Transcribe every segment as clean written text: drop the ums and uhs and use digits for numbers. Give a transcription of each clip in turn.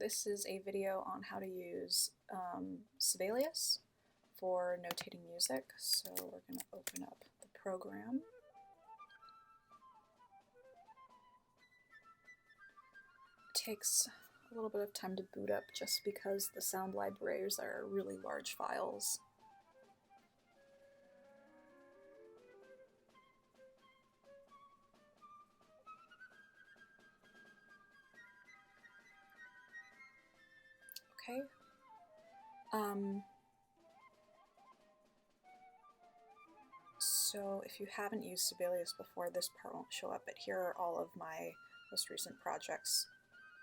This is a video on how to use Sibelius for notating music. So we're going to open up the program. It takes a little bit of time to boot up just because the sound libraries are really large files. Okay. So if you haven't used Sibelius before, this part won't show up, but here are all of my most recent projects.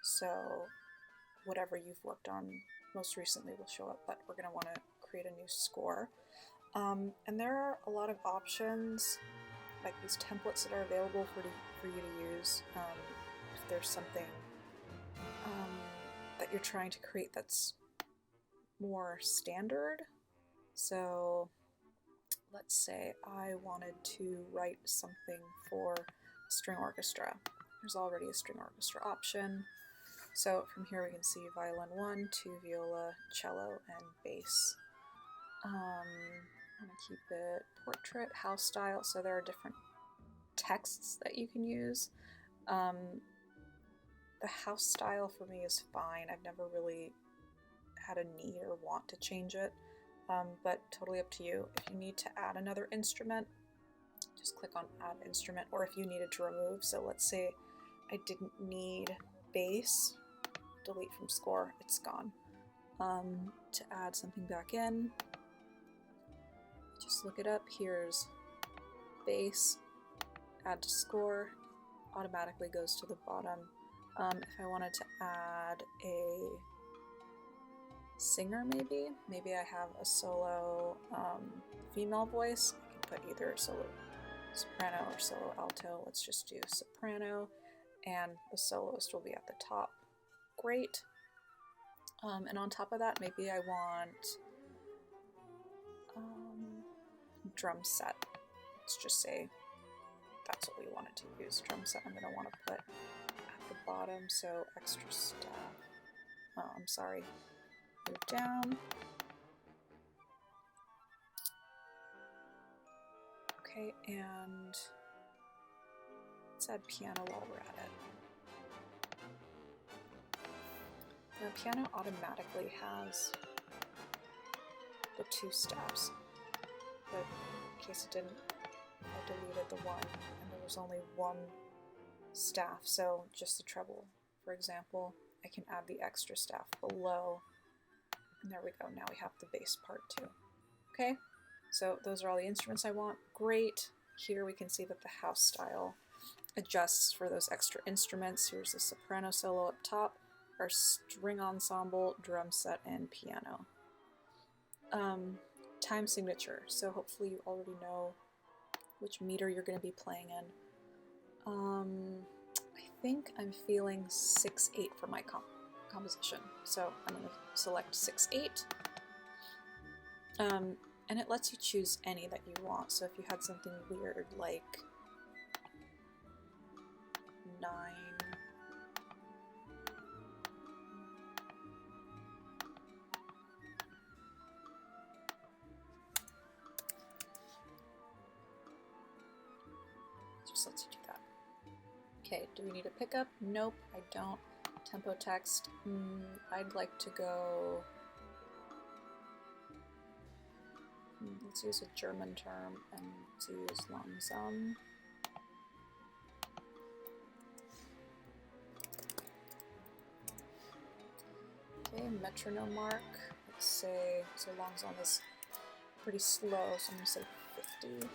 So whatever you've worked on most recently will show up, but we're going to want to create a new score. And there are a lot of options, like these templates that are available for you to use. If there's something that you're trying to create that's more standard. So let's say I wanted to write something for a string orchestra. There's already a string orchestra option. So from here we can see violin 1, 2, viola, cello, and bass. I'm going to keep it portrait, house style, so there are different texts that you can use. The house style for me is fine. I've never really had a need or want to change it, but totally up to you. If you need to add another instrument, just click on add instrument, or if you needed to remove, so let's say I didn't need bass, delete from score, it's gone. To add something back in, just look it up. Here's bass, add to score, automatically goes to the bottom. If I wanted to add a singer, maybe I have a solo female voice, I can put either solo soprano or solo alto. Let's just do soprano, and the soloist will be at the top. Great. And on top of that, maybe I want drum set. Let's just say that's what we wanted to use, drum set. I'm going to want to put at the bottom, so extra staff. Oh, I'm sorry. Move down. Okay, and let's add piano while we're at it. Now, piano automatically has the 2 staffs, but in case it didn't, I deleted the 1, and there was only 1 staff, so just the treble, for example, I can add the extra staff below, and there we go, now we have the bass part too. Okay, so those are all the instruments I want. Great. Here we can see that the house style adjusts for those extra instruments. Here's the soprano solo up top, our string ensemble, drum set, and piano. Time signature, so hopefully you already know which meter you're going to be playing in. I think I'm feeling 6/8 for my composition, so I'm going to select 6/8. And it lets you choose any that you want, so if you had something weird like 9, just lets you do that. Okay, do we need a pickup? Nope, I don't. Tempo text, I'd like to go, let's use a German term, and let's use langsam. Okay, metronome mark, let's say, so langsam is pretty slow, so I'm going to say 50.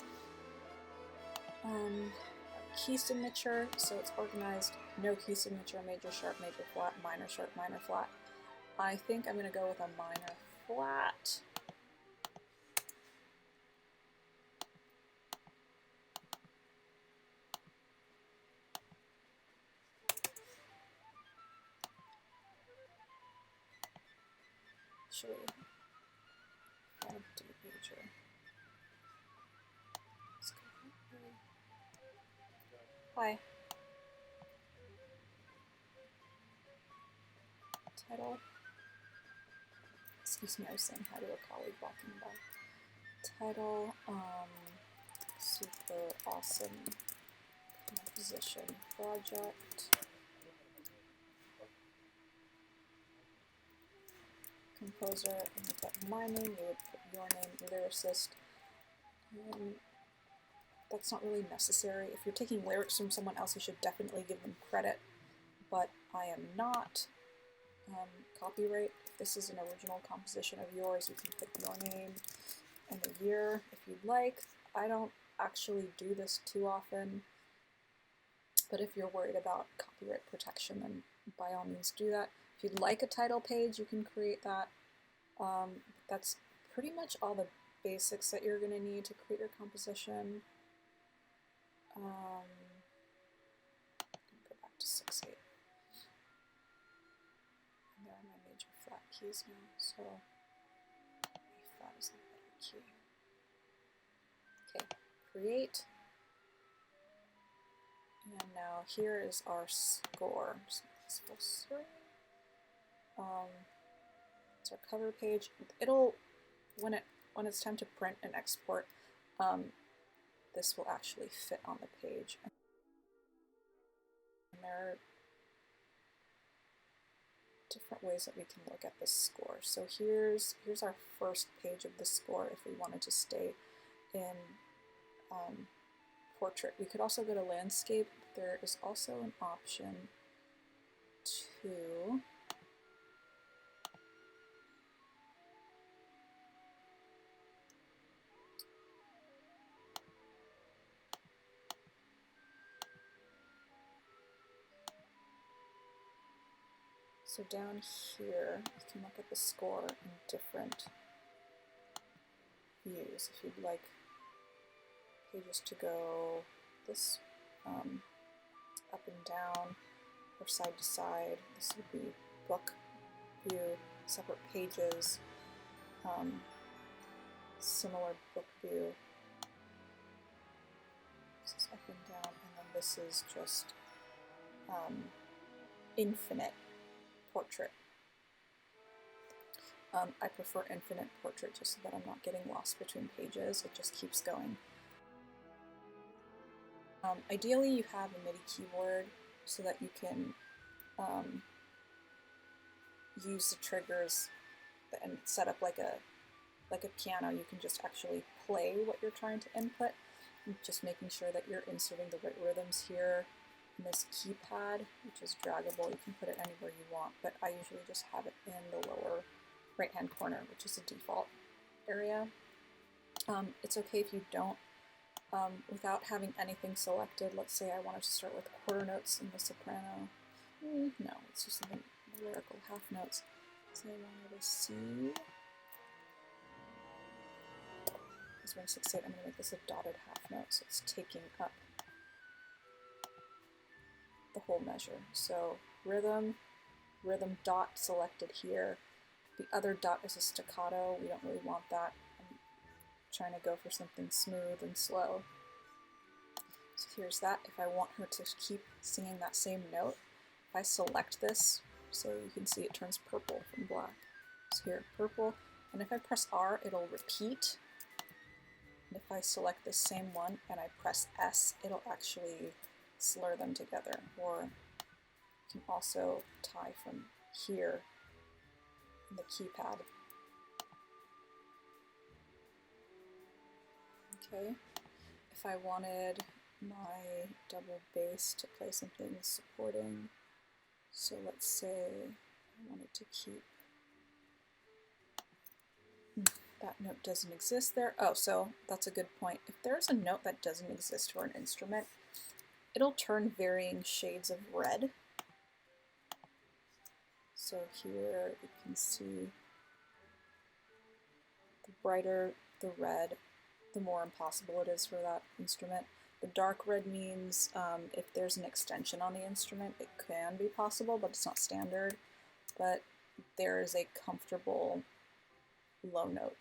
Key signature, so it's organized, no key signature, major sharp, major flat, minor sharp, minor flat. I think I'm going to go with a minor flat. Should we add D major? Hi. Title. Excuse me, I was saying hi to a colleague walking by. Title, super awesome composition project. Composer, and you've got my name, you would put your name, lyricist. That's not really necessary. If you're taking lyrics from someone else, you should definitely give them credit, but I am not. Copyright, if this is an original composition of yours, you can put your name and the year if you'd like. I don't actually do this too often, but if you're worried about copyright protection, then by all means do that. If you'd like a title page, you can create that. That's pretty much all the basics that you're going to need to create your composition. Go back to 6/8. And there are my major flat keys now, so A flat is the better key. Okay, create. And now here is our score. Just make this full screen. It's our cover page. It'll, when it's time to print and export, this will actually fit on the page. And there are different ways that we can look at the score. So here's our first page of the score if we wanted to stay in portrait. We could also go to landscape. There is also an option to so down here, you can look at the score in different views. If you'd like pages to go this up and down or side to side, this would be book view, separate pages, similar book view. This is up and down, and then this is just infinite portrait. I prefer infinite portrait just so that I'm not getting lost between pages. It just keeps going. Ideally, you have a MIDI keyboard so that you can use the triggers and set up like a piano. You can just actually play what you're trying to input, just making sure that you're inserting the right rhythms here. And this keypad, which is draggable, you can put it anywhere you want, but I usually just have it in the lower right-hand corner, which is the default area. It's okay if you don't. Without having anything selected, let's say I wanted to start with quarter notes in the soprano. No, it's just the lyrical half notes. So I wanted to see. This one 6/8. I'm going to make this a dotted half note, so it's taking up the whole measure. So rhythm dot selected here. The other dot is a staccato. We don't really want that. I'm trying to go for something smooth and slow. So here's that. If I want her to keep singing that same note, if I select this, so you can see it turns purple from black. So here, purple. And if I press R, it'll repeat. And if I select the same one and I press S, it'll actually slur them together. Or you can also tie from here in the keypad. Okay, if I wanted my double bass to play something supporting, so let's say I wanted to keep, that note doesn't exist there. Oh, so that's a good point. If there's a note that doesn't exist for an instrument, it'll turn varying shades of red. So here you can see the brighter the red, the more impossible it is for that instrument. The dark red means if there's an extension on the instrument, it can be possible, but it's not standard. But there is a comfortable low note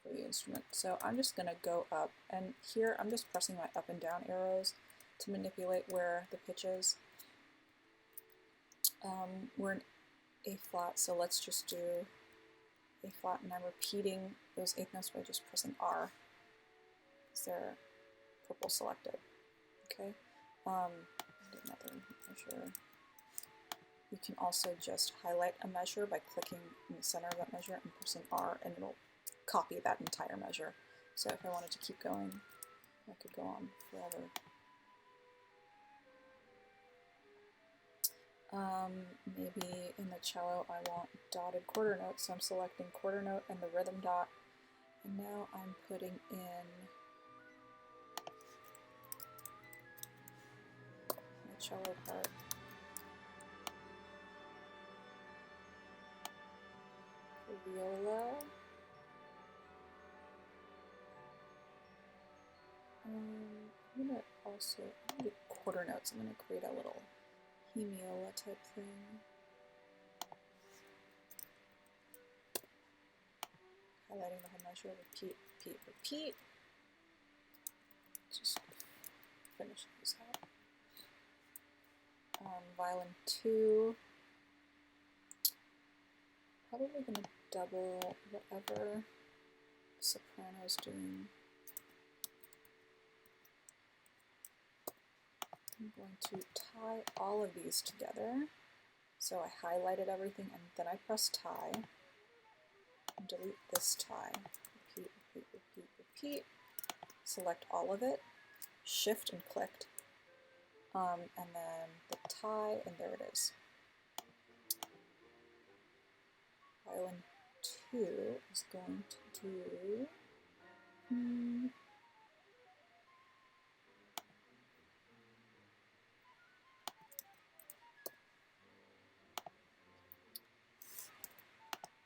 for the instrument. So I'm just going to go up, and here I'm just pressing my up and down arrows to manipulate where the pitch is. We're in A flat, so let's just do A flat, and I'm repeating those eighth notes by just pressing R, because they're purple selected. Okay, another measure. You can also just highlight a measure by clicking in the center of that measure and pressing R, and it'll copy that entire measure. So if I wanted to keep going, I could go on forever. Maybe in the cello I want dotted quarter notes, so I'm selecting quarter note and the rhythm dot, and now I'm putting in my cello part. For viola, I'm going to also do quarter notes. I'm going to create a little hemiola type thing. Highlighting the whole measure, repeat, repeat, repeat. Just finish this out. Violin 2. Probably going to double whatever soprano's doing. I'm going to tie all of these together. So I highlighted everything and then I press tie. And delete this tie. Repeat, repeat, repeat, repeat. Select all of it. Shift and clicked. And then the tie, and there it is. Violin 2 is going to do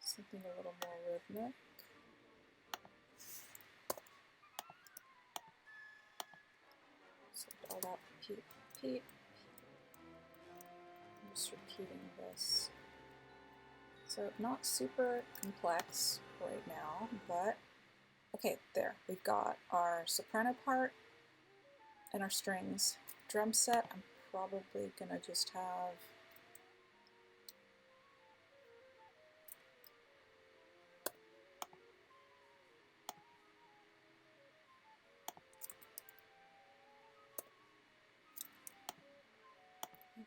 something a little more rhythmic. Select all that, repeat, repeat. I'm just repeating this. So not super complex right now, but okay, there. We've got our soprano part and our strings. Drum set, I'm probably gonna just have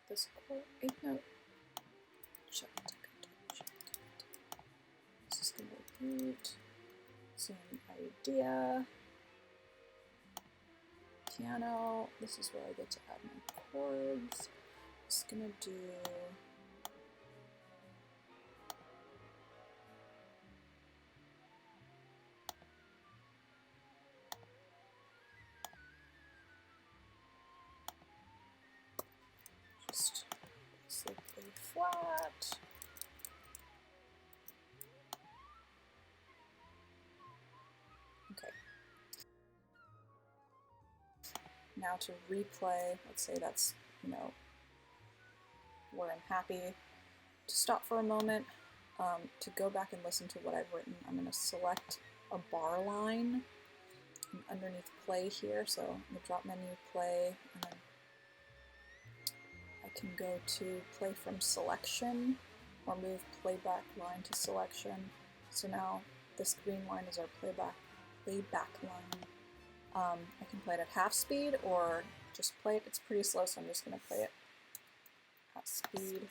this eighth note. This is going to repeat. Same idea. Piano. This is where I get to add my chords. Just going to do just like A flat. Okay. Now to replay, let's say that's, where I'm happy to stop for a moment. To go back and listen to what I've written, I'm going to select a bar line and underneath play here. So in the drop menu, play, and then I can go to play from selection or move playback line to selection. So now this green line is our playback line. I can play it at half speed or just play it. It's pretty slow, so I'm just going to play it at speed.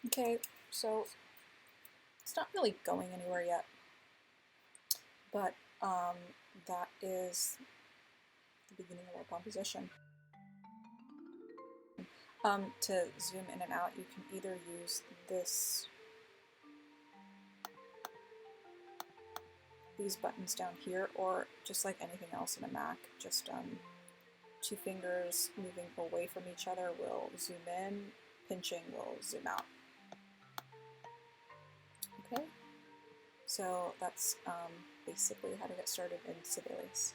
Okay, so it's not really going anywhere yet, but that is the beginning of our composition. To zoom in and out, you can either use these buttons down here, or just like anything else in a Mac, just 2 fingers moving away from each other will zoom in, pinching will zoom out. Okay, so that's basically how to get started in Sibelius.